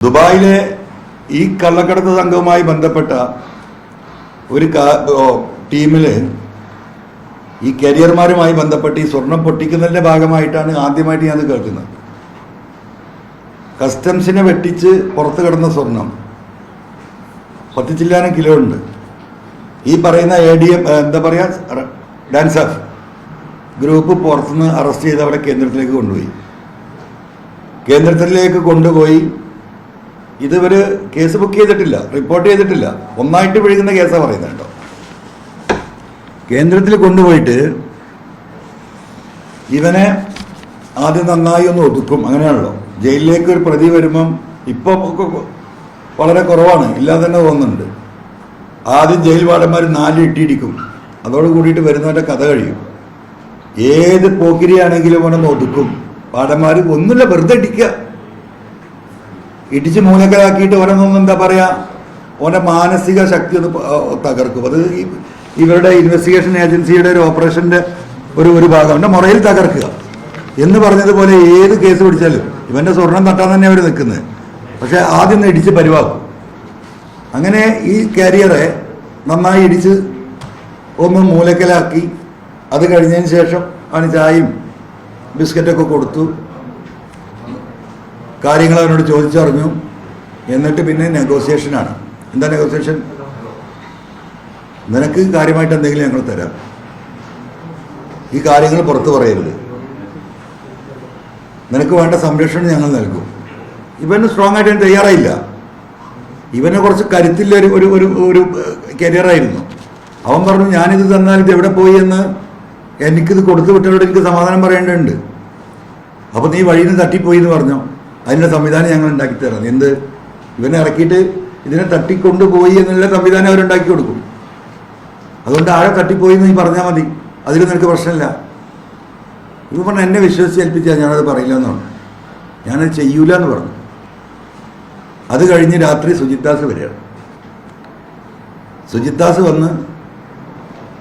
ദുബായിലെ ഈ കള്ളക്കടത്ത് സംഘവുമായി ബന്ധപ്പെട്ട ഒരു ടീമിൽ ഈ കരിയർമാരുമായി ബന്ധപ്പെട്ട് ഈ സ്വർണം പൊട്ടിക്കുന്നതിൻ്റെ ഭാഗമായിട്ടാണ് ആദ്യമായിട്ട് ഞാൻ കേൾക്കുന്നത്. കസ്റ്റംസിനെ വെട്ടിച്ച് പുറത്ത് കിടന്ന സ്വർണം 10 ചില്ലാനം കിലോ ഉണ്ട്. ഈ പറയുന്ന ADM എന്താ പറയുക ഡാൻസഫ് ഗ്രൂപ്പ് പുറത്തുനിന്ന് അറസ്റ്റ് ചെയ്ത് അവരെ കേന്ദ്രത്തിലേക്ക് കൊണ്ടുപോയി. കേന്ദ്രത്തിലേക്ക് കൊണ്ടുപോയി ഇതുവരെ കേസ് ബുക്ക് ചെയ്തിട്ടില്ല, റിപ്പോർട്ട് ചെയ്തിട്ടില്ല, ഒന്നായിട്ട് വിഴുകുന്ന കേസാണ് പറയുന്നത് കേട്ടോ. കേന്ദ്രത്തിൽ കൊണ്ടുപോയിട്ട് ഇവനെ ആദ്യം നന്നായി ഒന്ന് ഒതുക്കും. അങ്ങനെയാണല്ലോ, ജയിലിലേക്ക് ഒരു പ്രതി വരുമ്പം ഇപ്പം വളരെ കുറവാണ്, ഇല്ലാതെ തന്നെ തോന്നുന്നുണ്ട്. ആദ്യം ജയിൽ വാർഡന്മാർ 4 ഇട്ടിടിക്കും, അതോട് കൂടിയിട്ട് വരുന്നവൻ്റെ കഥ കഴിയും. ഏത് പോക്കിരിയാണെങ്കിലും അവനൊന്ന് ഒതുക്കും. വാർഡന്മാർ ഒന്നുമില്ല, വെറുതെ ഇടിച്ച് മൂലക്കലാക്കിയിട്ട് ഓരോന്നൊന്നും എന്താ പറയുക, ഓൻ്റെ മാനസിക ശക്തി ഒന്ന് തകർക്കും. അത് ഇവരുടെ ഇൻവെസ്റ്റിഗേഷൻ ഏജൻസിയുടെ ഒരു ഓപ്പറേഷൻ്റെ ഒരു ഭാഗം അവൻ്റെ മുറയിൽ തകർക്കുക എന്ന് പറഞ്ഞതുപോലെ ഏത് കേസ് പിടിച്ചാലും ഇവൻ്റെ സ്വർണം തട്ടാൻ തന്നെ അവർ നിൽക്കുന്നത്. പക്ഷേ ആദ്യം ഒന്ന് ഇടിച്ച് പരിവാക്കും. അങ്ങനെ ഈ കാരിയറെ നന്നായി ഇടിച്ച് ഒന്ന് മൂലക്കലാക്കി അത് കഴിഞ്ഞതിന് ശേഷം അവന് ചായയും ബിസ്ക്കറ്റൊക്കെ കൊടുത്തു, കാര്യങ്ങൾ അവനോട് ചോദിച്ചറിഞ്ഞു. എന്നിട്ട് പിന്നെ നെഗോസിയേഷനാണ്. എന്താ നെഗോസിയേഷൻ? നിനക്ക് കാര്യമായിട്ട് എന്തെങ്കിലും ഞങ്ങൾ തരാം, ഈ കാര്യങ്ങൾ പുറത്ത് പറയരുത്, നിനക്ക് വേണ്ട സംരക്ഷണം ഞങ്ങൾ നൽകും. ഇവന് സ്ട്രോങ് ആയിട്ട് തയ്യാറായില്ല. ഇവനെ കുറച്ച് കരുത്തില്ല ഒരു കരിയറായിരുന്നു. അവൻ പറഞ്ഞു, ഞാനിത് തന്നാൽ ഇത് എവിടെ പോയി എന്ന് എനിക്കിത് കൊടുത്തു വിട്ടവരോട് എനിക്ക് സമാധാനം പറയേണ്ടതുണ്ട്. അപ്പോൾ നീ വഴിയിൽ നിന്ന് തട്ടിപ്പോയി എന്ന് പറഞ്ഞോ, അതിൻ്റെ സംവിധാനം ഞങ്ങൾ ഉണ്ടാക്കി തരാം. എന്ത്, ഇവനെ ഇറക്കിയിട്ട് ഇതിനെ തട്ടിക്കൊണ്ടുപോയി എന്നുള്ള സംവിധാനം അവരുണ്ടാക്കി കൊടുക്കും. അതുകൊണ്ട് ആരെ തട്ടിപ്പോയി എന്ന് നീ പറഞ്ഞാൽ മതി, അതിൽ നിനക്ക് പ്രശ്നമില്ല. ഇവ പറഞ്ഞാൽ എന്നെ വിശ്വസിച്ച് ഏൽപ്പിച്ചാൽ ഞാനത് പറയില്ല എന്ന് പറഞ്ഞു, ഞാനത് ചെയ്യൂല എന്ന് പറഞ്ഞു. അത് കഴിഞ്ഞ് രാത്രി സുജിത്താസ് വരികയാണ്. സുജിത്താസ് വന്ന്,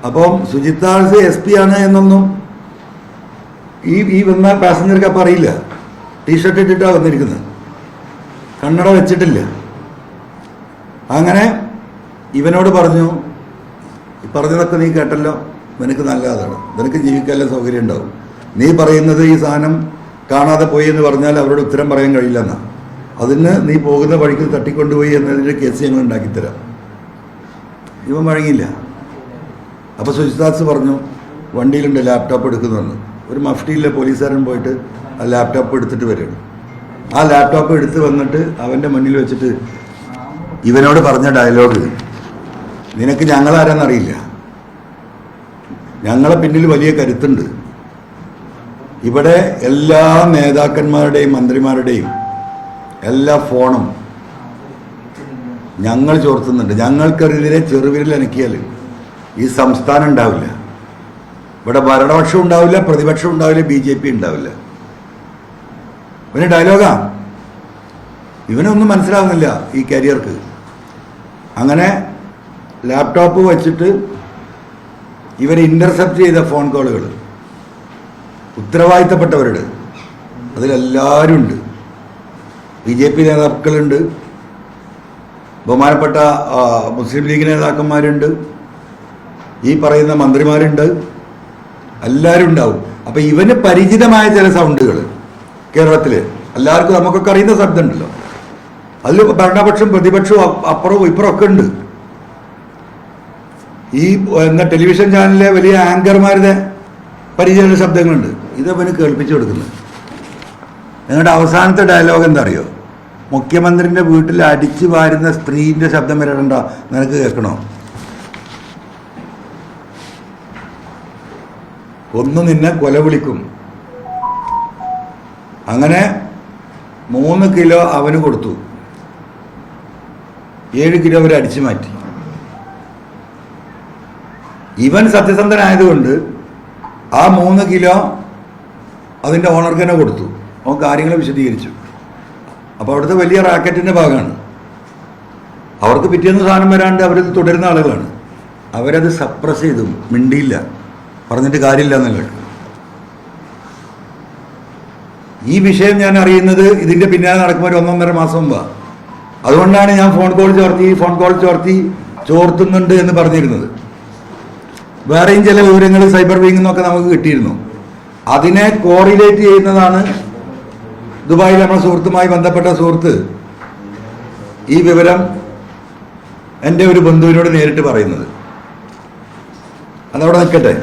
അപ്പം സുജിത്താസ് SP ആണ് എന്നൊന്നും ഈ വന്ന പാസഞ്ചർക്ക് അപ്പം അറിയില്ല. ടീഷർട്ട് ഇട്ടിട്ടാണ് വന്നിരിക്കുന്നത്, കണ്ണട വെച്ചിട്ടില്ല. അങ്ങനെ ഇവനോട് പറഞ്ഞു, പറഞ്ഞതൊക്കെ നീ കേട്ടല്ലോ, നിനക്ക് നല്ലതാണ്, നിനക്ക് ജീവിക്കാനുള്ള സൗകര്യം ഉണ്ടാവും. നീ പറയുന്നത് ഈ സാധനം കാണാതെ പോയി എന്ന് പറഞ്ഞാൽ അവരോട് ഉത്തരം പറയാൻ കഴിയില്ല എന്നാ, അതിന് നീ പോകുന്ന വഴിക്ക് തട്ടിക്കൊണ്ടുപോയി എന്നതിൻ്റെ കേസ് ഞങ്ങൾ ഉണ്ടാക്കിത്തരാം. ഇവൻ വഴങ്ങിയില്ല. അപ്പോൾ സുജിത്താസ് പറഞ്ഞു, വണ്ടിയിലുണ്ട് ലാപ്ടോപ്പ് എടുക്കുന്നുണ്ട്. ഒരു മഫ്റ്റിയിലെ പോലീസുകാരൻ പോയിട്ട് ആ ലാപ്ടോപ്പ് എടുത്തിട്ട് വരികയാണ്. ആ ലാപ്ടോപ്പ് എടുത്ത് വന്നിട്ട് അവൻ്റെ മുന്നിൽ വെച്ചിട്ട് ഇവനോട് പറഞ്ഞ ഡയലോഗ്, നിനക്ക് ഞങ്ങളാരാന്നറിയില്ല, ഞങ്ങളെ പിന്നിൽ വലിയ കരുത്തുണ്ട്. ഇവിടെ എല്ലാ നേതാക്കന്മാരുടെയും മന്ത്രിമാരുടെയും എല്ലാ ഫോണും ഞങ്ങൾ ചോർത്തുന്നുണ്ട്. ഞങ്ങൾക്കെതിരെ ചെറുവിരൽ അനക്കിയാൽ ഈ സംസ്ഥാനം ഉണ്ടാവില്ല. ഇവിടെ ഭരണപക്ഷം ഉണ്ടാവില്ല, പ്രതിപക്ഷം ഉണ്ടാവില്ല, BJP ഉണ്ടാവില്ല. ഇവന് ഡയലോഗാ, ഇവനൊന്നും മനസ്സിലാവുന്നില്ല ഈ കരിയർക്ക്. അങ്ങനെ ലാപ്ടോപ്പ് വെച്ചിട്ട് ഇവർ ഇൻ്റർസെപ്റ്റ് ചെയ്ത ഫോൺ കോളുകൾ ഉത്തരവാദിത്തപ്പെട്ടവരുടെ അതിലെല്ലാവരും ഉണ്ട്. BJP നേതാക്കളുണ്ട്, ബഹുമാനപ്പെട്ട മുസ്ലിം ലീഗ് നേതാക്കന്മാരുണ്ട്, ഈ പറയുന്ന മന്ത്രിമാരുണ്ട്, എല്ലാവരും ഉണ്ടാവും. അപ്പം ഇവന് പരിചിതമായ ചില സൗണ്ടുകൾ കേരളത്തിൽ എല്ലാവർക്കും നമുക്കൊക്കെ അറിയുന്ന ശബ്ദം ഉണ്ടല്ലോ, അതിൽ ഭരണപക്ഷം പ്രതിപക്ഷവും അപ്പുറവും ഇപ്പുറവും ഒക്കെ ഉണ്ട്. ഈ എന്താ ടെലിവിഷൻ ചാനലിലെ വലിയ ആങ്കർമാരുടെ പരിചയമുള്ള ശബ്ദങ്ങളുണ്ട്. ഇതവന് കേൾപ്പിച്ചു കൊടുക്കുന്നത്. നിങ്ങളുടെ അവസാനത്തെ ഡയലോഗ് എന്താ അറിയോ? മുഖ്യമന്ത്രിൻ്റെ വീട്ടിൽ അടിച്ചു വാരുന്ന സ്ത്രീൻ്റെ ശബ്ദം വരണ്ട, നിനക്ക് കേൾക്കണോ? ഒന്ന് നിന്നെ കൊല വിളിക്കും. അങ്ങനെ 3 കിലോ അവന് കൊടുത്തു, 7 കിലോ അവർ അടിച്ചു മാറ്റി. ഇവൻ സത്യസന്ധനായതുകൊണ്ട് ആ 3 കിലോ അതിൻ്റെ ഓണർക്ക് തന്നെ കൊടുത്തു. അവൻ കാര്യങ്ങൾ വിശദീകരിച്ചു. അപ്പോൾ അവിടുത്തെ വലിയ റാക്കറ്റിൻ്റെ ഭാഗമാണ്. അവർക്ക് പിറ്റേന്ന് സാധനം വരാണ്ട് അവരത് തുടരുന്ന ആളുകളാണ്. അവരത് സപ്രസ് ചെയ്തു, മിണ്ടിയില്ല, പറഞ്ഞിട്ട് കാര്യമില്ല എന്നല്ല. ഈ വിഷയം ഞാൻ അറിയുന്നത് ഇതിൻ്റെ പിന്നാലെ നടക്കുമ്പോൾ 1-1.5 മാസം മുമ്പാണ്. അതുകൊണ്ടാണ് ഞാൻ ഫോൺ കോൾ ചോർത്തുന്നുണ്ട് എന്ന് പറഞ്ഞിരുന്നത്. വേറെയും ചില വിവരങ്ങൾ സൈബർ വിങ്ങിൽ നിന്നൊക്കെ നമുക്ക് കിട്ടിയിരുന്നു. അതിനെ കോറിലേറ്റ് ചെയ്യുന്നതാണ് ദുബായിൽ നമ്മുടെ സുഹൃത്തുമായി ബന്ധപ്പെട്ട സുഹൃത്ത് ഈ വിവരം എൻ്റെ ഒരു ബന്ധുവിനോട് നേരിട്ട് പറയുന്നത്. അതവിടെ നിൽക്കട്ടെ.